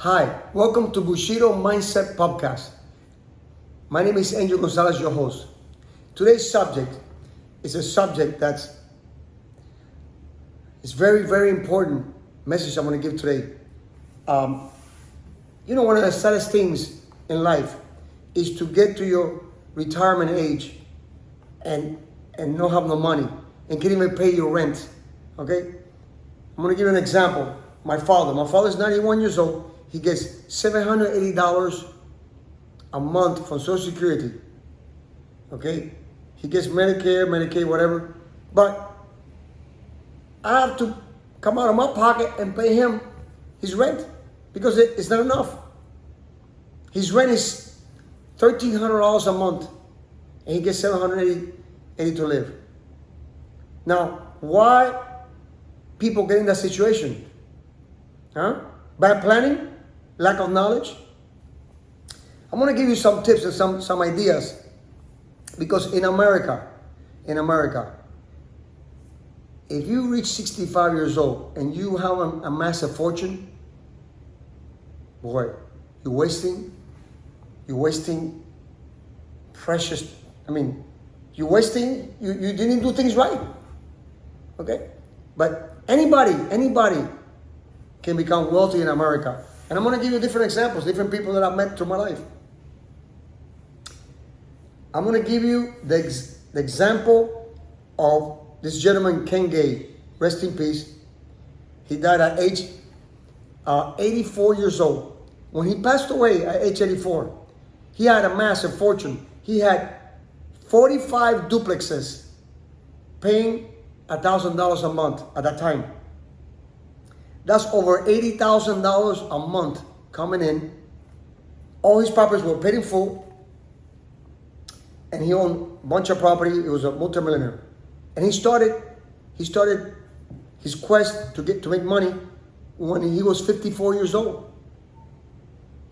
Hi, welcome to Bushido Mindset Podcast. My name is Gonzalez, your host. Today's subject is a subject that's very, very important message I'm going to give today. One of the saddest things in life is to get to your retirement age and not have no money and can't even pay your rent. Okay? I'm going to give you an example. My father is 91 years old. He gets $780 a month from Social Security. Okay? He gets Medicare, Medicaid, whatever. But I have to come out of my pocket and pay him his rent because it's not enough. His rent is $1,300 a month and he gets $780 to live. Now, why people get in that situation? Bad planning? Lack of knowledge? I'm going to give you some tips and some ideas, because in America, if you reach 65 years old and you have a massive fortune, boy, you're wasting precious, you didn't do things right. Okay? But anybody can become wealthy in America. And I'm going to give you different examples, different people that I've met through my life. I'm going to give you the example of this gentleman, Ken Gay, rest in peace. He died at age 84 years old. When he passed away at age 84, he had a massive fortune. He had 45 duplexes paying $1,000 a month at that time. That's over $80,000 a month coming in. All his properties were paid in full. And he owned a bunch of property. He was a multimillionaire. And he started his quest to make money when he was 54 years old.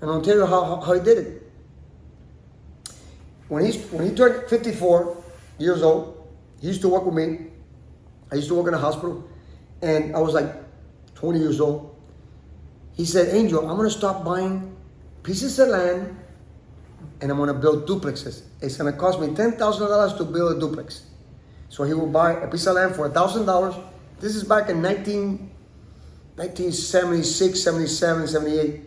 And I'll tell you how he did it. When he turned 54 years old, he used to work with me. I used to work in a hospital. And I was like 20 years old. He said, Angel, I'm going to start buying pieces of land and I'm going to build duplexes. It's going to cost me $10,000 to build a duplex. So he will buy a piece of land for $1,000. This is back in 1976, 77, 78.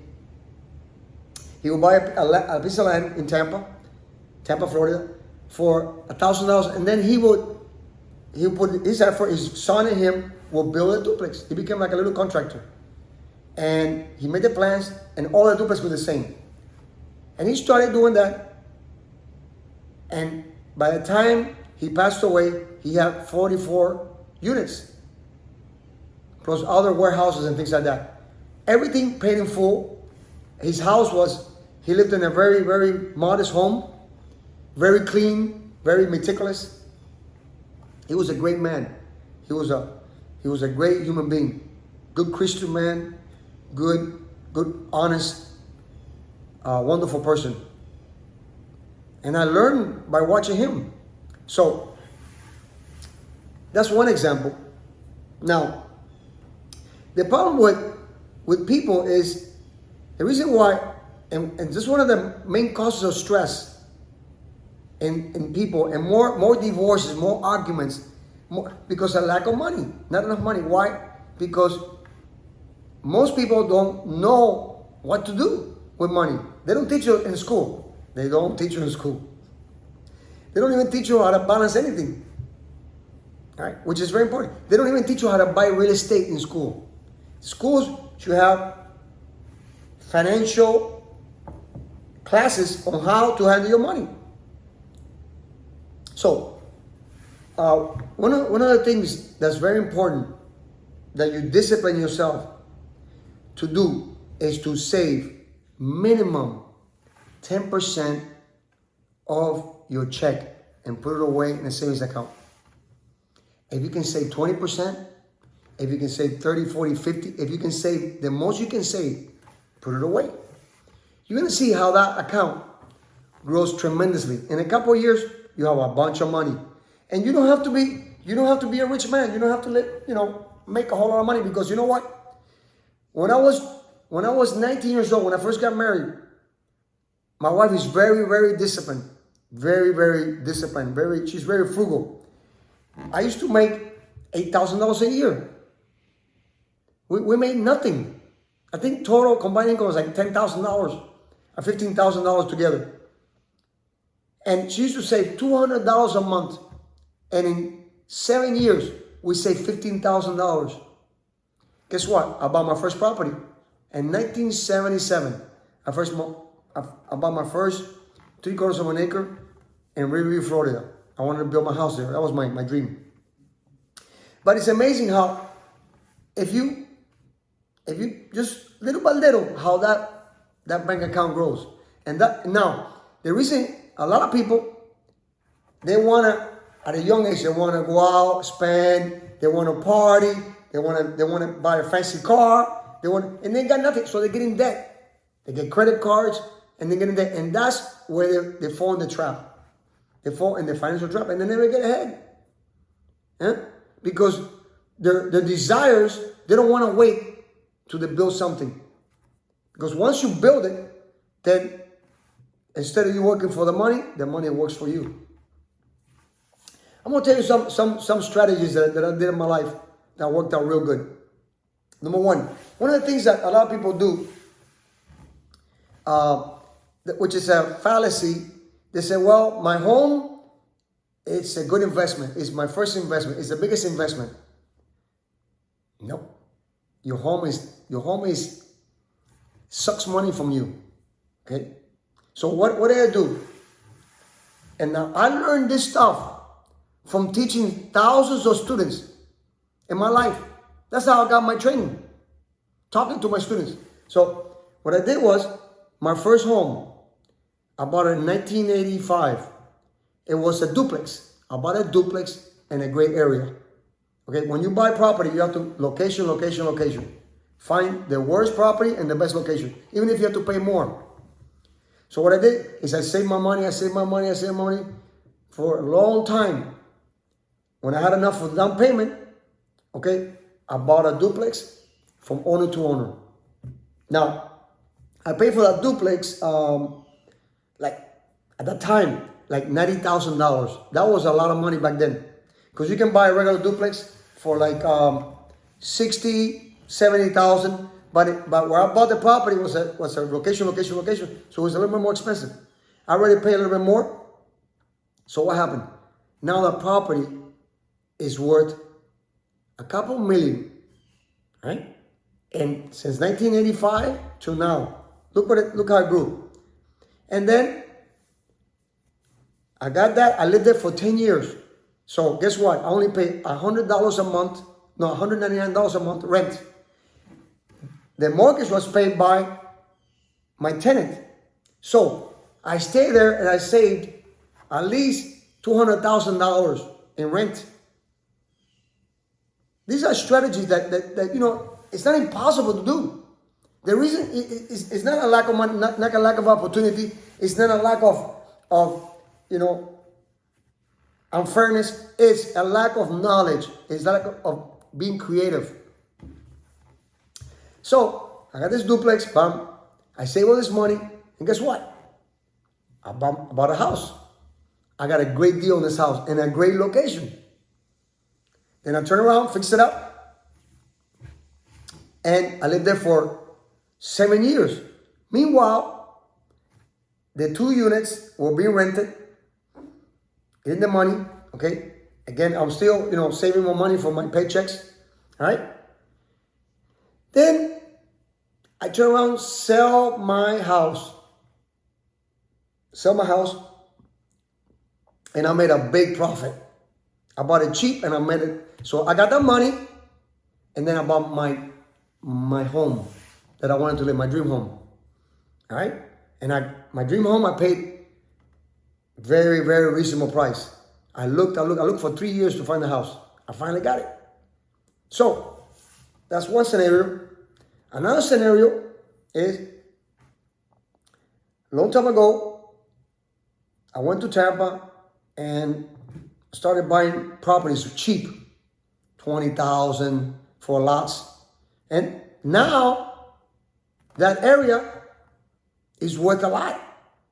He will buy a piece of land in Tampa, Florida, for $1,000. And then he'll put his effort, his son and him will build a duplex. He became like a little contractor. And he made the plans and all the duplexes were the same. And he started doing that. And by the time he passed away, he had 44 units. Plus other warehouses and things like that. Everything paid in full. His house he lived in a very, very modest home. Very clean, very meticulous. He was a great man. He was a great human being. Good Christian man. Good, honest, wonderful person. And I learned by watching him. So, that's one example. Now, the problem with people is, the reason why, and this is one of the main causes of stress in people, and more divorces, more arguments, because of lack of money, not enough money. Why? Because most people don't know what to do with money. They don't teach you in school. They don't teach you in school. They don't even teach you how to balance anything, right? Which is very important. They don't even teach you how to buy real estate in school. Schools should have financial classes on how to handle your money. So, one of the things that's very important that you discipline yourself to do is to save minimum 10% of your check and put it away in a savings account. If you can save 20%, if you can save 30, 40, 50, if you can save the most you can save, put it away. You're going to see how that account grows tremendously. In a couple of years, you have a bunch of money. And you don't have to be a rich man. You don't have to make a whole lot of money, because you know what? When I was when I was 19 years old, when I first got married, my wife is very, very disciplined. Very, very disciplined. She's very frugal. I used to make $8,000 a year. We made nothing. I think total combined income was like $10,000 or $15,000 together. And she used to save $200 a month. And in 7 years, we saved $15,000. Guess what? I bought my first property. In 1977, I bought my first 3/4 of an acre in Riverview, Florida. I wanted to build my house there. That was my dream. But it's amazing how if you just little by little, how that bank account grows. And that now, the reason a lot of people, they want to, at a young age, they want to go out, spend, they want to party, they want to buy a fancy car, and they got nothing, so they get in debt. They get credit cards, and they get in debt, and that's where they fall in the trap. They fall in the financial trap, and they never get ahead. Huh? Because their desires, they don't want to wait till they build something. Because once you build it, then instead of you working for the money works for you. I'm going to tell you some strategies that I did in my life that worked out real good. Number one of the things that a lot of people do, which is a fallacy, they say, well, my home, it's a good investment. It's my first investment. It's the biggest investment. Nope. Your home is sucks money from you. Okay? So what did I do? And now I learned this stuff from teaching thousands of students in my life. That's how I got my training, talking to my students. So what I did was, my first home, I bought it in 1985. It was a duplex. I bought a duplex in a great area. Okay, when you buy property, you have to location. Find the worst property and the best location, even if you have to pay more. So what I did is I saved my money for a long time. When I had enough for the down payment, okay, I bought a duplex from owner to owner. Now, I paid for that duplex, like at that time, like $90,000. That was a lot of money back then. Because you can buy a regular duplex for like 60, 70,000. But where I bought the property was a location. So it was a little bit more expensive. I already paid a little bit more. So what happened? Now the property is worth a couple million, right? And since 1985 to now, look how it grew. And then I got that. I lived there for 10 years. So guess what? I only pay $100 a month. No, $199 a month rent. The mortgage was paid by my tenant. So I stayed there and I saved at least $200,000 in rent. These are strategies that you know, it's not impossible to do. The reason it's not a lack of money, not a lack of opportunity. It's not a lack of you know, unfairness. It's a lack of knowledge. It's a lack of being creative. So I got this duplex, bam. I save all this money, and guess what? I bought a house. I got a great deal on this house in a great location. Then I turn around, fix it up, and I lived there for 7 years. Meanwhile, the 2 units were being rented, getting the money. Okay, again, I'm still, you know, saving more money for my paychecks. All right. Then I turn around, sell my house, and I made a big profit. I bought it cheap and I made it. So I got that money, and then I bought my home that I wanted to live, my dream home. All right, and my dream home, I paid very, very reasonable price. I looked for 3 years to find the house. I finally got it. So that's one scenario. Another scenario is, a long time ago, I went to Tampa and started buying properties cheap, $20,000 for lots. And now that area is worth a lot.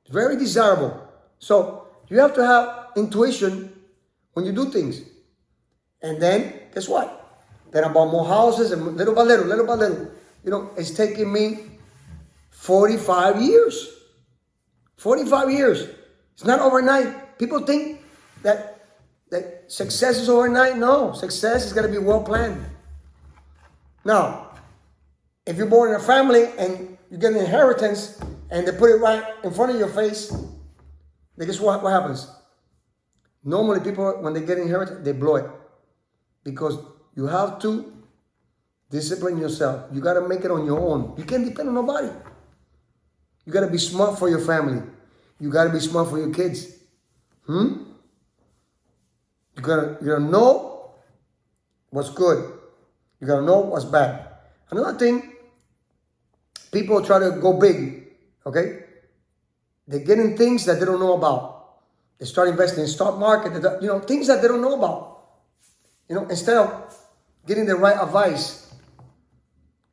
It's very desirable. So you have to have intuition when you do things. And then, guess what? Then I bought more houses, and little by little, little by little. You know, it's taken me 45 years. 45 years. It's not overnight. People think that success is overnight. No, success is going to be well planned. Now, if you're born in a family and you get an inheritance and they put it right in front of your face, then guess what happens? Normally people, when they get inheritance, they blow it. Because you have to discipline yourself. You got to make it on your own. You can't depend on nobody. You got to be smart for your family. You got to be smart for your kids. You gotta know what's good. You got to know what's bad. Another thing, people try to go big, okay? They get in things that they don't know about. They start investing in stock market, things that they don't know about. Instead of getting the right advice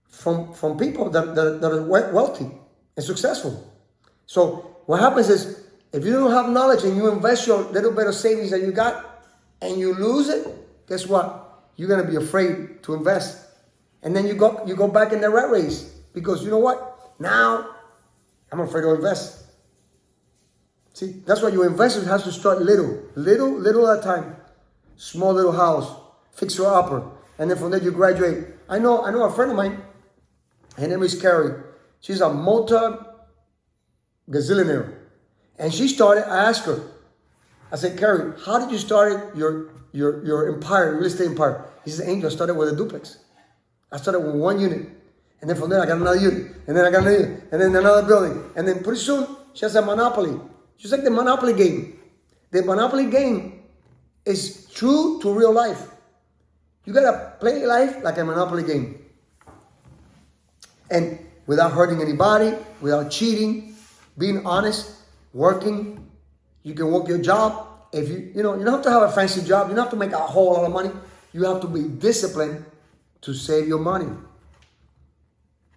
from people that are wealthy and successful. So what happens is, if you don't have knowledge and you invest your little bit of savings that you got and you lose it, guess what? You're going to be afraid to invest. And then you go back in the rat race because you know what? Now I'm afraid to invest. See, that's why your investment has to start little at a time. Small little house, fix your upper, and then from there you graduate. I know a friend of mine. Her name is Carrie. She's a multi-gazillionaire, and she started. I asked her. I said, Carrie, how did you start your empire, real estate empire? He said, Angel, I started with a duplex. I started with one unit. And then from there, I got another unit. And then I got another unit. And then another building. And then pretty soon, she has a monopoly. She's like the monopoly game. The monopoly game is true to real life. You got to play life like a monopoly game. And without hurting anybody, without cheating, being honest, working. You can work your job. If you don't have to have a fancy job. You don't have to make a whole lot of money. You have to be disciplined to save your money.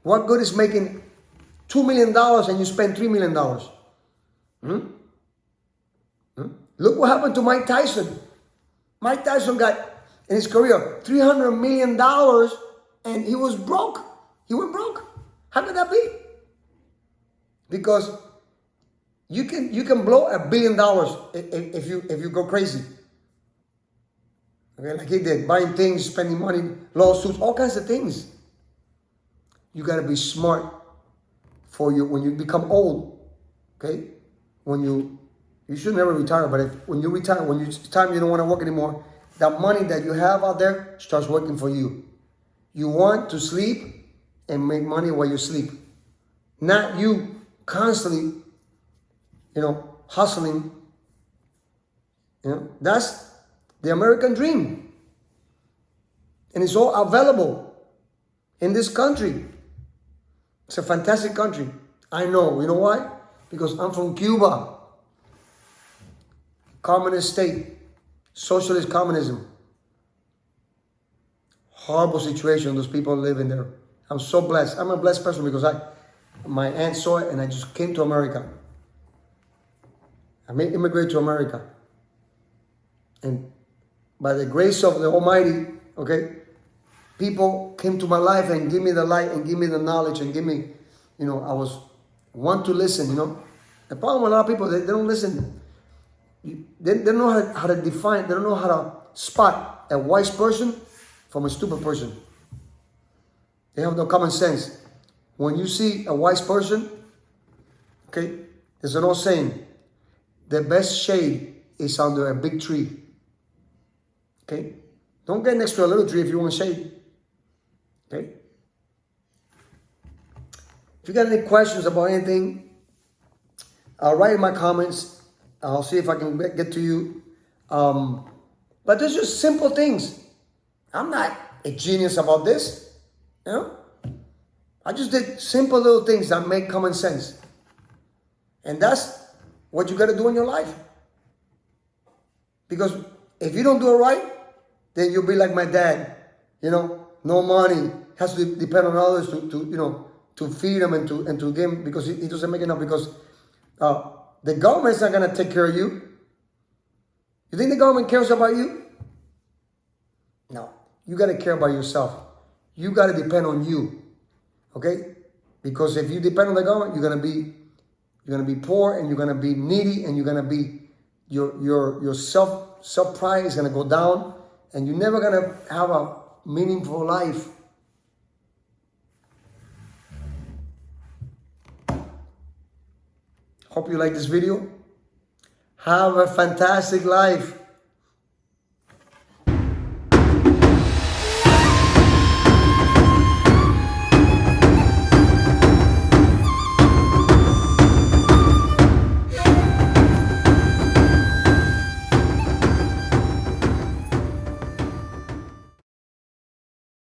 What good is making $2 million and you spend $3 million? Look what happened to Mike Tyson. Mike Tyson got, in his career, $300 million and he was broke. He went broke. How could that be? Because you can blow $1 billion if you go crazy. Okay, like he did, buying things, spending money, lawsuits, all kinds of things. You got to be smart for you when you become old. Okay, you should never retire, but when you retire, when it's time you don't want to work anymore, that money that you have out there starts working for you. You want to sleep and make money while you sleep, not you constantly, hustling. That's the American dream. And it's all available in this country. It's a fantastic country. I know. You know why? Because I'm from Cuba. Communist state. Socialist communism. Horrible situation those people live in there. I'm so blessed. I'm a blessed person because my aunt saw it and I just came to America. I immigrated to America. And by the grace of the Almighty, okay, people came to my life and give me the light and give me the knowledge and give me, I was want to listen, The problem with a lot of people, they don't listen. They don't know how to define, they don't know how to spot a wise person from a stupid person. They have no common sense. When you see a wise person, okay, there's an old saying, the best shade is under a big tree. Okay? Don't get next to a little tree if you want shade. Okay? If you got any questions about anything, write in my comments. I'll see if I can get to you. But there's just simple things. I'm not a genius about this. I just did simple little things that make common sense. And that's what you got to do in your life. Because if you don't do it right, then you'll be like my dad. No money, has to depend on others to to feed him and to give him, because he doesn't make enough, because the government's not going to take care of you. You think the government cares about you? No. You got to care about yourself. You got to depend on you. Okay? Because if you depend on the government, you're going to be poor, and you're going to be needy, and you're going to be your self pride is going to go down, and you're never going to have a meaningful life. Hope you like this video. Have a fantastic life.